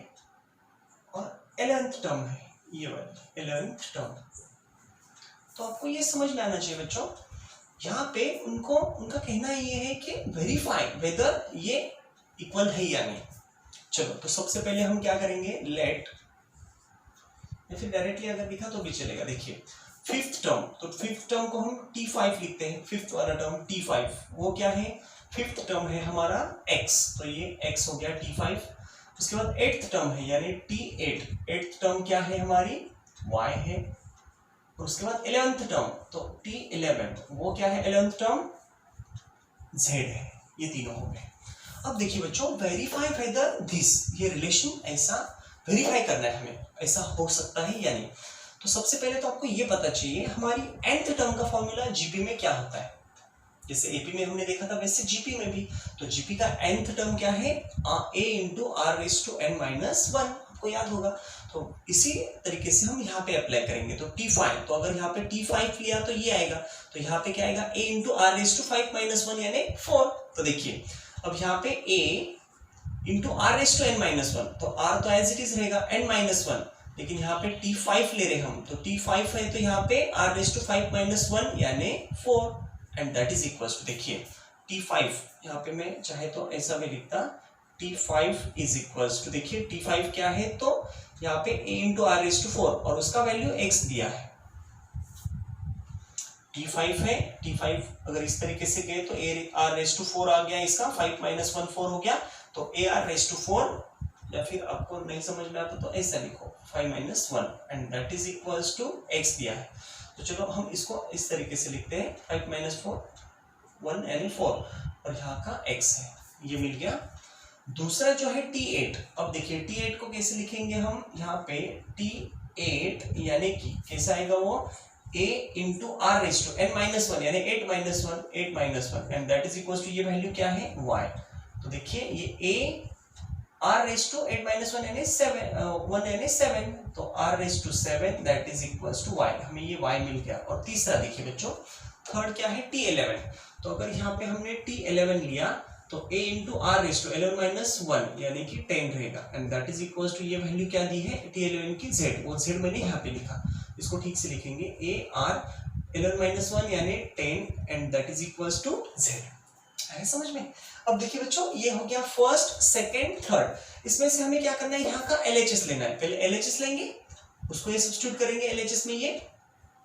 और 11th टर्म है, ये वाली 11th टर्म। तो आपको ये समझ में आना चाहिए बच्चों, यहाँ पे उनका कहना ये है कि वेरीफाई वेदर ये इक्वल है या नहीं। चलो तो सबसे पहले हम क्या करेंगे, लेट, या फिर डायरेक्टली अगर लिखा तो भी चलेगा। देखिए फिफ्थ टर्म, तो फिफ्थ टर्म को हम t5 लिखते हैं, फिफ्थ वाला टर्म t5, वो क्या है फिफ्थ टर्म है हमारा x, तो ये x हो गया t5। उसके बाद एट्थ टर्म है यानी t8, एट्थ टर्म क्या है हमारी y है। उसके बाद 11th टर्म तो t11, वो क्या है 11th टर्म z है। ये तीनों हो गए। अब देखिए बच्चों वेरीफाई वेदर दिस, ये रिलेशन ऐसा वेरीफाई करना है हमें, ऐसा हो सकता है या नहीं। तो सबसे पहले तो आपको ये पता चाहिए हमारी nth टर्म का फॉर्मूला जीपी में क्या होता है, जैसे एपी में हमने देखा था वैसे जीपी में भी। तो जीपी का nth टर्म क्या है a into r raise to n minus 1, आपको याद होगा। तो इसी तरीके से हम यहाँ पे अप्लाई करेंगे। तो T5, तो अगर यहाँ पे T5 लिया तो ये आएगा, तो यहाँ पे क्या आएगा a into r raise to 5 minus 1 यानी 4। तो देखिए अब यहाँ पे a into r raise to n minus 1, तो r तो एज इट इज रहेगा n माइनस 1, लेकिन यहाँ पे T5 ले रहे हम, तो T5 है तो यहाँ पे r रेज टू 5 माइनस 1 यानी 4 and that is equal to, देखिए T5 यहाँ पे मैं चाहे तो ऐसा भी लिखता, T5 इज इक्वल्स टू, देखिए T5 क्या है तो यहाँ पे a into r raise to 4 और उसका वैल्यू x दिया है। T5 है, T5 अगर इस तरीके से गए तो a r रेज टू 4 आ गया, इसका 5 माइनस 1 4 हो गया, तो a r रेज टू 4, या फिर आपको नहीं समझ में आता तो ऐसा लिखो 5 minus 1 and that is equals to x दिया है। तो चलो हम इसको इस तरीके से लिखते हैं 5 माइनस 4 1 यानी 4 और यहाँ का x है, ये मिल गया। दूसरा जो है T8, अब देखिए T8 को कैसे लिखेंगे हम, यहाँ पे T8 यानी कि कैसा आएगा वो a into r raise to n minus 1 यानी 8 minus 1 and that is equal to, ये वैल्यू क्या है y। तो देखिए ये a r raise to 8 minus 1 यानी 1 यानी 7, तो r raise to 7 that is equal to y, हमें ये y मिल गया। और तीसरा देखिए बच्चों, थर्ड क्या है T11, तो अगर यहाँ पे हमने T11 लिया तो a into r raise to 11 minus 1 यानी कि 10 रहेगा and that is equal to, ये वैल्यू क्या दी है T11 की z, वो z मैंने यहाँ पे लिखा, इसको ठीक से लिखेंगे a r 11 माइनस 1 यानी 10 and that is equal to z। आया समझ में। अब देखिए बच्चों ये हो गया फर्स्ट सेकंड थर्ड, इसमें से हमें क्या करना है, यहाँ का LHS लेना है। पहले LHS लेंगे, उसको ये सब्स्टिट्यूट करेंगे LHS में, ये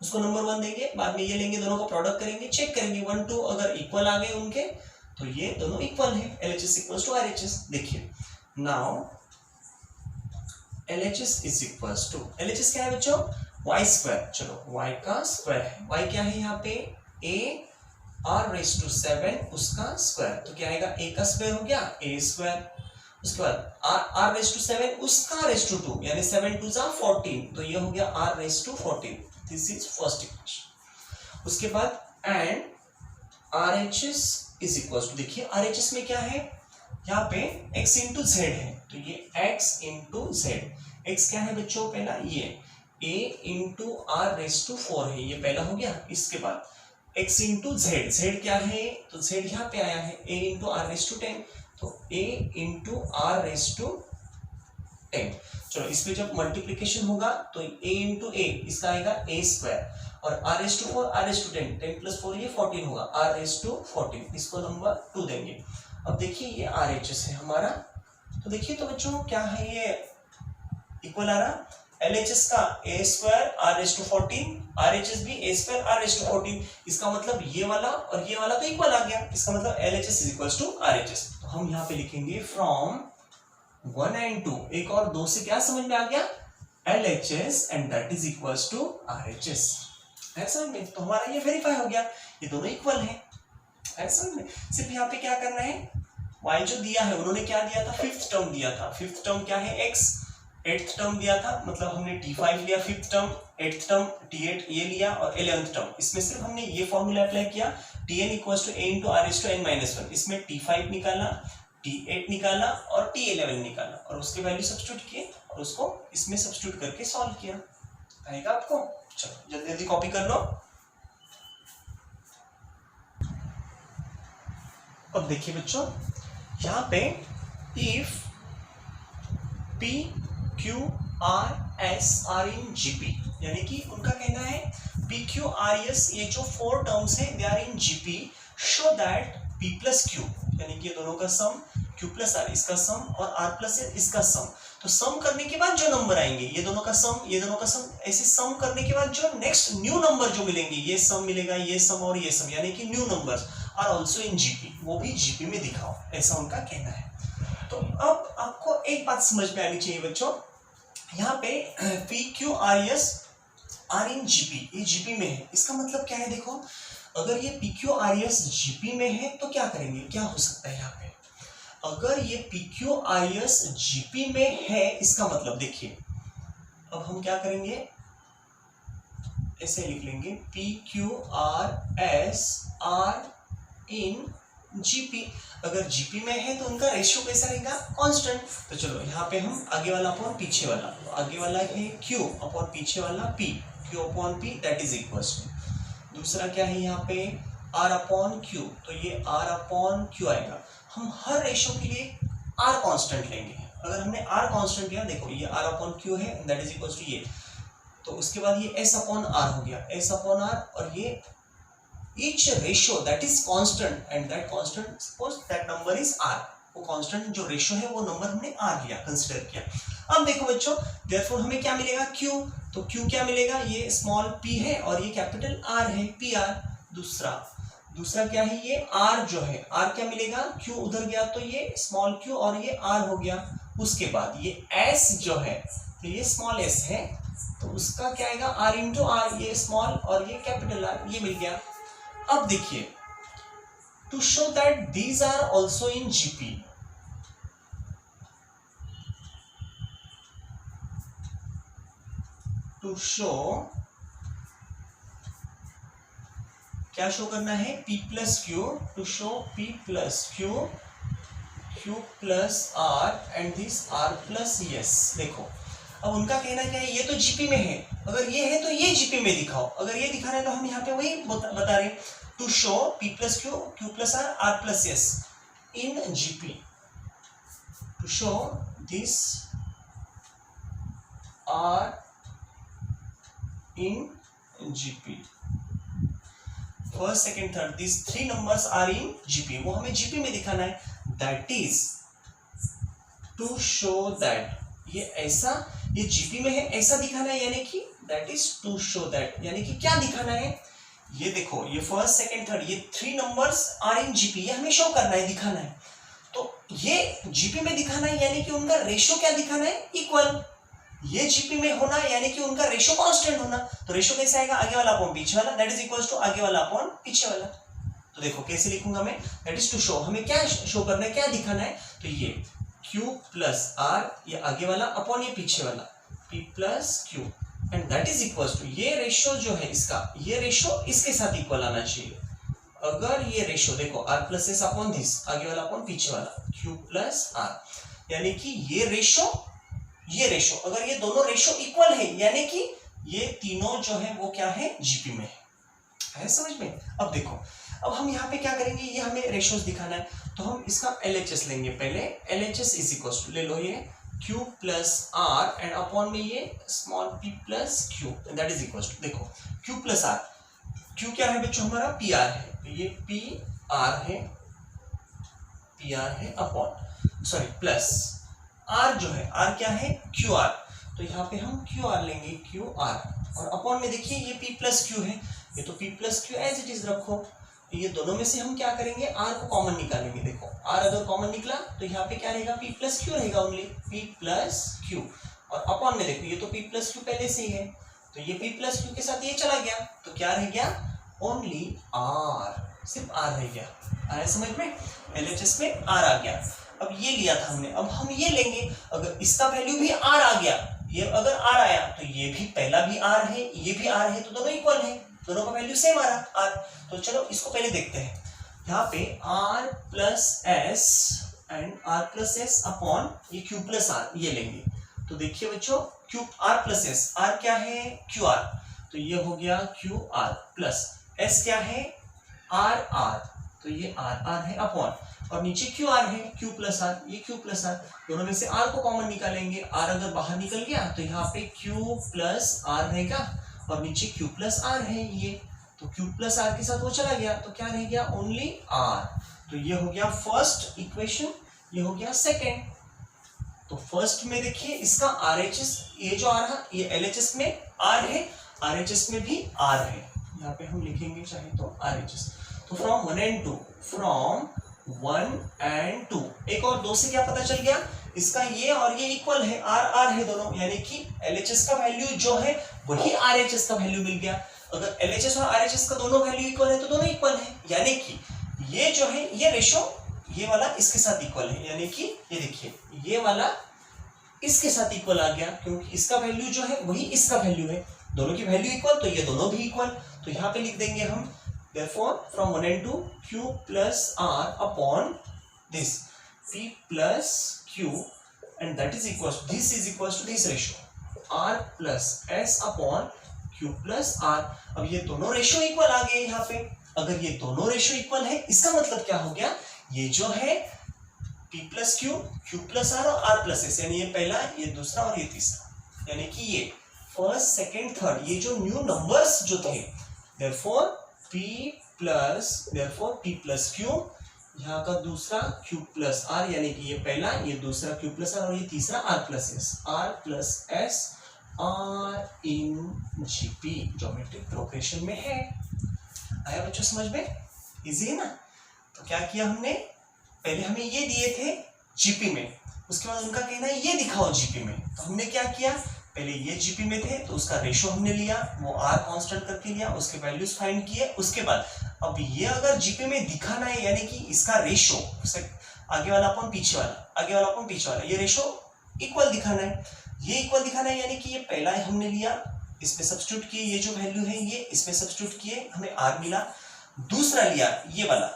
उसको नंबर 1 देंगे, बाद में ये लेंगे, दोनों का प्रोडक्ट करेंगे, चेक करेंगे 1 2 अगर इक्वल आ गए उनके तो ये दोनों इक्वल है, LHS इक्वल्स टू RHS। देखिए now LHS is equals to, LHS क्या है बच्चों y स्क्वायर, चलो y का स्क्वायर है, y क्या है यहाँ पे a r रेज टू 7 उसका स्क्वायर, तो क्या आएगा a का स्क्वायर हो गया a स्क्वायर, उसके बाद r रेज टू 7 उसका रेज टू 2 यानी 7 2 जा 14, तो ये हो गया r raise to 14, this is first equation. उसके बाद and RHS is equals to, देखिए RHS में क्या है, यहाँ पे x इंटू z है, तो ये x इंटू z, x क्या है बच्चों पहला ये a into r raise to 4 है, ये पहला हो गया। इसके बाद x इंटू z, z क्या है तो z यहाँ पे आया है a into r raise to 10, तो a into r raise to 10। चलो इसमें जब मल्टीप्लीकेशन होगा तो a इंटू a इसका आएगा a स्क्वायर और r raise to 4 r raise to 10, 10 plus 4 ये 14 होगा, r रेज टू 14, इसको नंबर 2 देंगे। अब देखिए ये RHS है हमारा, तो देखिए तो बच्चों क्या है ये इक्वल आ रहा, LHS का a square r raise to 14, RHS भी a square r raise to 14, इसका मतलब ये वाला और ये वाला तो इक्वल आ गया, इसका मतलब LHS is equals to RHS। तो हम यहाँ पे लिखेंगे फ्रॉम 1 and 2, एक और 2 से क्या समझ में आ गया LHS and that is equals to RHS। ऐसा में तो हमारा ये वेरीफाई हो गया, ये दोनों इक्वल हैं। ऐसा में सिर्फ यहाँ पे क्या करना है, y जो दिया है उन्होंने क्या दिया था, फिफ्थ टर्म दिया था, फिफ्थ टर्म क्या है x, एट्थ टर्म दिया था, मतलब हमने T5 लिया fifth term, eighth term T8 ये लिया और 11th टर्म, इसमें सिर्फ हमने ये फॉर्मूला अप्लाई किया Tn equals to a into r raise to n minus 1, इसमें T5 निकाला, T8 निकाला और T11 निकाला और उसके वैल्यू सब्स्टिट्यूट किए और उसको इसमें सब्स्टिट्यूट करके सॉल्व किया। आएगा आपको, चलो जल्दी जल्दी कॉपी कर लो। अब देखिए बच्चों यहाँ पे if P Q R S are in GP, यानी कि उनका कहना है P Q R S ये जो 4 टर्म्स हैं they are in GP, show that P plus Q यानी कि ये दोनों का सम Q प्लस R इसका सम और R प्लस S इसका सम, तो सम करने के बाद जो नंबर आएंगे ये दोनों का सम ये दोनों का सम, ऐसे सम करने के बाद जो नेक्स्ट न्यू नंबर जो मिलेंगे ये सम मिलेगा ये सम और ये सम, यानी कि new numbers are also in GP, वो भी GP में दिखाओ, ऐसा उनका कहना है। तो अब आपको एक बात समझ में आनी चाहिए बच्चों, यहाँ पे P Q R S are in GP, ये GP में है, इसका मतलब क्या है देखो, अगर ये P Q R S GP में है तो क्या करेंगे, क्या हो सकता है यहाँ पे, अगर ये P Q R S GP में है इसका मतलब देखिए अब हम क्या करेंगे, ऐसे लिख लेंगे P Q R S are in GP. अगर जीपी में है तो उनका रेशियो कैसा रहेगा, कांस्टेंट। तो चलो यहाँ पे हम आगे वाला अपॉन पीछे वाला, तो आगे वाला है Q अपॉन पीछे वाला P, Q upon P that is equals to, दूसरा क्या है यहाँ पे R अपॉन Q, तो ये R अपॉन Q आएगा। हम हर रेशियो के लिए R कांस्टेंट लेंगे। अगर हमने R कांस्टेंट लिया, देखो ये R अपॉन Q है दैट इज इक्वल्स टू ये, तो उसके बाद ये S अपॉन R हो गया, S अपॉन R, और ये each ratio that is constant and that constant suppose that number is R, वो कांस्टेंट जो रेशियो है वो नंबर हमने R लिया, कंसीडर किया। अब देखो बच्चों, देयरफॉर हमें क्या मिलेगा, Q, तो Q क्या मिलेगा, ये स्मॉल p है और ये कैपिटल R है, PR। दूसरा क्या है, ये R जो है, R क्या मिलेगा, Q उधर गया तो ये स्मॉल q और ये R हो गया। उसके बाद ये S जो है, तो ये स्मॉल s है, तो उसका क्या आएगा, R इंटू R, ये स्मॉल और ये कैपिटल R, ये मिल गया। अब देखिए, to show that these are also in GP, to show, क्या शो करना है, P plus Q, to show P plus Q, Q plus R and this R plus S। देखो अब उनका कहना क्या है, ये तो जीपी में है, अगर ये है तो ये जीपी में दिखाओ, अगर ये दिखा रहे हैं तो हम यहाँ पे वही बता रहे, to show P plus Q, Q plus R, R plus S in GP, to show this R in GP, first second third this three numbers are in GP, वो हमें जीपी में दिखाना है। That is to show that, ये ऐसा, ये GP में है ऐसा दिखाना है, यानी कि that is to show that, यानी कि क्या दिखाना है, ये देखो ये फर्स्ट सेकंड थर्ड ये three numbers are in GP, ये हमें शो करना है, दिखाना है। तो ये जीपी में दिखाना है यानी कि उनका रेशियो क्या दिखाना है, इक्वल। ये जीपी में होना यानी कि उनका रेशियो कांस्टेंट होना, तो रेशियो कैसे आएगा, आगे वाला अपॉन पीछे वाला, दैट इज इक्वल्स टू आगे वाला अपॉन पीछे वाला। तो देखो कैसे लिखूंगा मैं, दैट इज टू शो, हमें क्या शो करना है, क्या दिखाना है, तो ये Q प्लस R, ये आगे वाला अपॉन ये पीछे वाला P plus Q, and that is equals to, ये रेशियो जो है इसका, ये रेशियो इसके साथ इक्वल आना चाहिए। अगर ये रेशियो देखो R plus S upon this, आगे वाला अपॉन पीछे वाला Q प्लस R, यानी कि ये रेशियो अगर ये दोनों रेशियो इक्वल है, यानी कि ये तीनों जो है वो क्या है, जीपी में है समझ में। अब देखो, अब हम यहाँ पे क्या करेंगे, ये हमें रेशियोज दिखाना है, तो हम इसका LHS लेंगे पहले। LHS इज इक्वल टू, ले लो ये Q plus R and upon में ये small p plus Q, that is equal to, देखो Q प्लस R, Q क्या है बच्चों हमारा, PR है, तो ये PR है अपॉन, सॉरी प्लस R जो है, R क्या है, QR, तो यहाँ पे हम QR लेंगे, QR, और अपॉन में देखिए ये P प्लस Q है, ये तो P plus Q as it is रखो, ये दोनों में से हम क्या करेंगे, R को कॉमन निकालेंगे। देखो R अगर कॉमन निकला तो यहाँ पे क्या रहेगा, P प्लस Q रहेगा, ओनली P प्लस Q, और अपॉन में देखो ये तो P प्लस Q पहले से ही है, तो ये P प्लस Q के साथ ये चला गया, तो क्या रह गया, ओनली R, सिर्फ R रह गया। आया समझ में, LHS में R आ गया। अब ये लिया था हमने, अब हम ये लेंगे, अगर इसका वैल्यू भी R आ गया, ये अगर R आया तो ये भी पहला भी R है, ये भी R है, तो दोनों इक्वल है, दोनों का वैल्यू सेम आ रहा R। तो चलो इसको पहले देखते हैं, यहाँ पे R plus S and R plus S upon ये Q प्लस R, ये लेंगे, तो देखिए बच्चों Q R plus S, R क्या है, QR, तो ये हो गया QR प्लस S क्या है, RR, तो ये RR है अपॉन, और नीचे QR है, Q प्लस R, ये Q प्लस R, दोनों में से R को कॉमन निकालेंगे, R अगर बाहर निकल गया तो यहाँ पे Q प्लस R रहेगा, और नीचे Q प्लस R है, ये तो Q प्लस R के साथ वो चला गया, तो क्या रह गया, ओनली R। तो ये हो गया फर्स्ट इक्वेशन, ये हो गया सेकेंड। तो फर्स्ट में देखिए इसका RHS, ये जो आ रहा, ये LHS में R है, RHS में भी R है, यहाँ पे हम लिखेंगे चाहे तो RHS। तो फ्रॉम 1 and 2, फ्रॉम 1 and 2, एक और 2 से क्या पता चल गया, इसका ये और ये इक्वल है, R है दोनों, यानी कि LHS का वैल्यू जो है वही RHS का वैल्यू मिल गया। अगर LHS और RHS का दोनों वैल्यू इक्वल है तो दोनों इक्वल है, यानी कि ये जो है ये रेशो, ये वाला इसके साथ इक्वल है, यानी कि ये देखिए ये वाला इसके साथ इक्वल आ गया, क्योंकि इसका वैल्यू जो है वही इसका वैल्यू है, दोनों की वैल्यू इक्वल, तो ये दोनों भी इक्वल। तो यहाँ पे लिख देंगे हम therefore from 1 and 2 q plus r upon this p plus q and that is equals this is equals to this ratio r plus s upon q plus r। अब ये दोनों रेशियो इक्वल आ गए यहाँ पे। अगर ये दोनों रेशियो इक्वल है इसका मतलब क्या हो गया, ये जो है p plus Q, q plus r और r प्लस s, यानी ये पहला, ये दूसरा और ये तीसरा, यानी कि ये फर्स्ट सेकेंड थर्ड ये जो न्यू नंबर्स जो थे therefore p प्लस q, यहाँ का दूसरा q प्लस r, यानी कि ये पहला, ये दूसरा q प्लस r और ये तीसरा r plus s r in GP geometric progression में है। आया बच्चों समझ में? इजी है ना? तो क्या किया हमने, पहले हमें ये दिए थे जीपी में, उसके बाद उनका कहना है ये दिखाओ जीपी में, तो हमने क्या किया, पहले ये जीपी में थे तो उसका रेशो हमने लिया, वो r कांस्टेंट करके लिया, उसके वैल्यूज फाइंड किए। उसके बाद अब ये अगर जीपी में दिखाना है, यानी कि इसका रेशो आगे वाला अपन पीछे वाला, आगे वाला अपन पीछे वाला, ये रेशो इक्वल दिखाना है, ये इक्वल दिखाना है, यानी कि ये पहला हमने लिया, इसमें सब्स्टिट्यूट किए, ये जो वैल्यू है ये इसमें सब्स्टिट्यूट किए, हमें r मिला। दूसरा लिया ये वाला,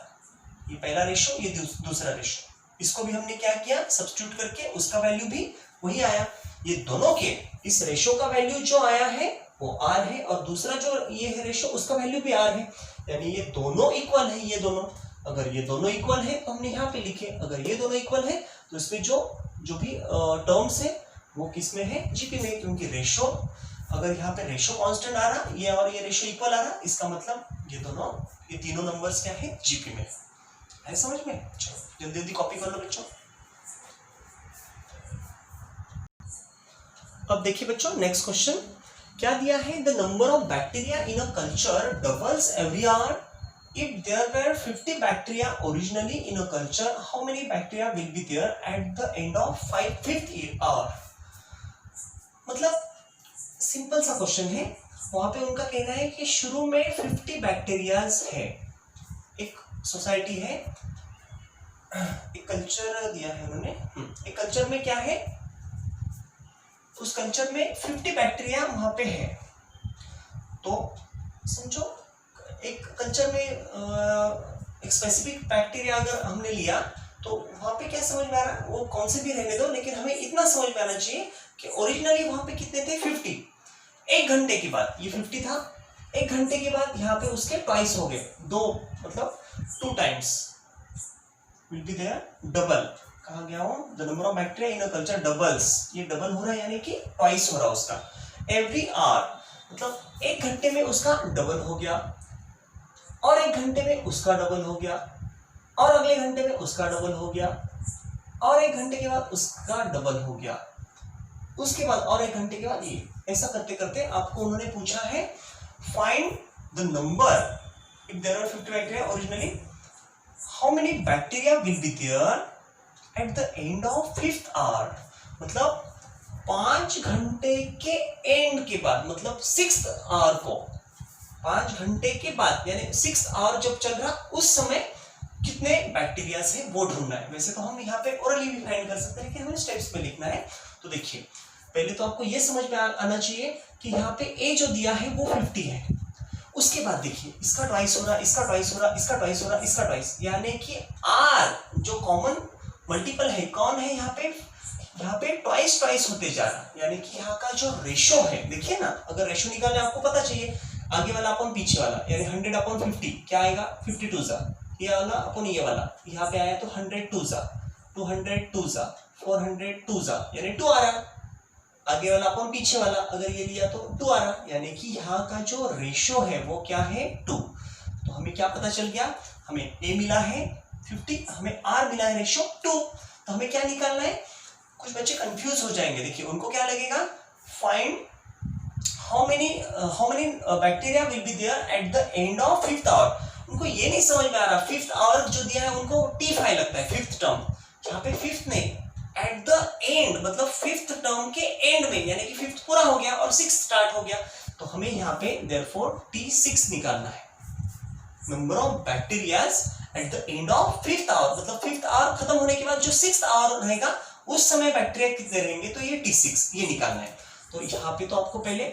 ये पहला रेशो, ये दूसरा रेशो, इसको भी हमने क्या किया, सब्स्टिट्यूट करके उसका वैल्यू भी वही आया। ये दोनों के इस रेशो का वैल्यू जो आया है वो r है और दूसरा जो ये है रेशो उसका वैल्यू भी r है, यानी ये दोनों इक्वल है। ये दोनों, अगर ये दोनों इक्वल है तो हमने यहाँ पे लिखे, अगर ये दोनों इक्वल है तो इसमें जो भी टर्म्स है वो किस में है, जीपी में, क्योंकि रेशो अगर यहाँ पे रेशो कांस्टेंट आ रहा, ये और ये रेशो इक्वल आ रहा, इसका मतलब ये दोनों, ये तीनों नंबर्स क्या है, जीपी में है। समझ में? चलो जल्दी जल्दी कॉपी कर लो बच्चों। अब देखिए बच्चों नेक्स्ट क्वेश्चन क्या दिया है, the number of bacteria in a culture doubles every hour if there were 50 bacteria originally in a culture, how many bacteria will be there at the end of 5th hour? मतलब simple सा question है। वहां पे उनका कहना है कि शुरू में 50 बैक्टीरियाज है, एक सोसाइटी है, एक कल्चर दिया है उन्होंने, एक कल्चर में क्या है, उस कल्चर में 50 बैक्टीरिया वहां पे है। तो समझो एक कल्चर में एक स्पेसिफिक बैक्टीरिया अगर हमने लिया तो वहां पे क्या समझ में आ रहा है, वो कौन से भी रहने दो, लेकिन हमें इतना समझ में आना चाहिए कि ओरिजिनली वहां पे कितने थे, 50। एक घंटे के बाद ये 50 था, एक घंटे के बाद यहाँ पे उसके ट्वाइस हो गए, दो, मतलब 2 times will be there, double कहा गया हो, the number of bacteria in a culture doubles, ये डबल हो रहा है यानी कि ट्वाइस हो रहा है उसका, एवरी आवर, मतलब एक घंटे में उसका डबल हो गया, और एक घंटे में उसका डबल हो गया, और अगले घंटे में उसका डबल हो गया, और एक घंटे के बाद उसका डबल हो गया, उसके बाद और एक घंटे के बाद ये, ऐसा करते करते आपको उन्होंने पूछा है find the number if there are 50 bacteria originally, how many bacteria will be there at the end of 5th hour, मतलब 5 घंटे के एंड के बाद, मतलब 6th आवर को, 5 घंटे के बाद यानी 6th आवर जब चल रहा उस समय कितने बैक्टीरिया है वो ढूंढना है। वैसे तो हम यहाँ पे ओरली भी फाइंड कर सकते हैं, लेकिन हमें स्टेप्स पे लिखना है। तो देखिए पहले तो आपको ये समझ में आना चाहिए कि यहाँ पे ए जो दिया है वो 50 है, उसके बाद देखिए इसका ट्वाइस हो रहा, इसका ट्वाइस हो रहा, इसका ट्वाइस हो रहा, इसका ट्वाइस, यानी कि आर जो कॉमन मल्टीपल है कौन है यहाँ पे ट्वाइस होते जा रहा, यानी कि यहाँ का जो रेशो है, देखिए ना, अगर रेशो निकालने आपको पता चाहिए, आगे वाला अपन पीछे वाला, यानी 100/50 क्या आएगा, 52 जा, ये वाला अपन ये वाला, यहाँ पे आया तो 102 जा, 202 जा, 402 जा, यानी 2 आ रहा, आगे वाला अपन पीछे वाला अगर ये लिया तो 2 आ रहा, यानी कि यहाँ का जो रेशो है वो क्या है, 2। तो हमें क्या पता चल गया, हमें ए मिला है 50, हमें आर मिला है रेशो 2, तो हमें क्या निकालना है। कुछ बच्चे कंफ्यूज हो जाएंगे, देखिए उनको क्या लगेगा, find how many bacteria will be there at the end of 5th hour. उनको ये नहीं समझ में आ रहा, 5th आवर जो दिया है उनको T5 लगता है, 5th टर्म, यहाँ पे 5th नहीं, एट द एंड मतलब 5th टर्म के एंड में, यानी कि 5th पूरा हो गया और 6th स्टार्ट हो गया, तो हमें यहाँ पे therefore T6 निकालना है, number of bacterias at the end of 5th hour, मतलब 5th आवर खत्म होने के बाद जो 6th आवर रहेगा उस समय बैक्टीरिया कितने रहेंगे, तो ये T6 ये निकालना है। तो यहाँ पे तो आपको पहले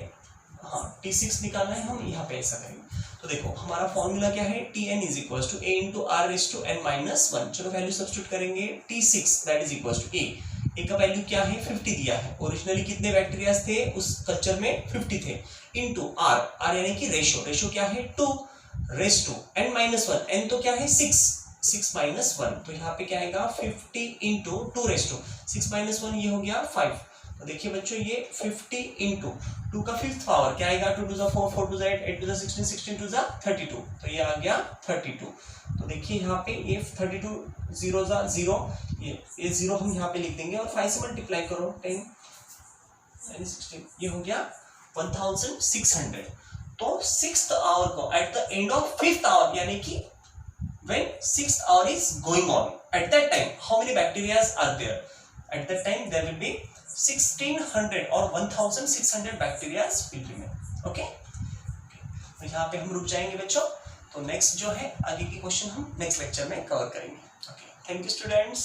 हाँ T6 निकालना है, हम यहाँ पे ऐसा करेंगे। तो देखो हमारा फॉर्मूला क्या है, Tn is equal to a into r raise to n minus 1। चलो वैल्यू सब्स्टिट्यूट करेंगे, T6 that is equal to a का वैल्यू क्या है 50 दिया है, ओरिजिनली कितने बैक्टीरियाज थे उस कल्चर में 50 थे, इनटू r यानी कि रेशियो क्या है 2 raise to n minus 1, n तो क्या है 6 माइनस 1, तो यहाँ पे क्या आएगा 50 इंटू 2 रेस टू 6 माइनस 1 ये हो गया 5। तो देखिए बच्चों ये 50 इंटू 2 का फिफ्थ पावर क्या आएगा, 2 टू 4, 4 टू 8, 8 टू 16, 16 टू 32, तो ये आ गया 32। तो देखिए यहाँ पे ये 32 0 ये 0 हम यहाँ पे लिख देंगे और 5 से मल्टीप्लाई करो 10 यानी 16, ये हो गया 1600। तो 6th आवर को at the end of 5th hour यानी कि when 6th hour is going on, at that time how many bacteria are there? At that time there will be 1600 or 1600 bacteria will remain. Okay? तो यहाँ पे हम रुक जाएंगे बच्चों, तो नेक्स्ट जो है आगे की क्वेश्चन हम नेक्स्ट लेक्चर में कवर करेंगे। Okay, thank you students.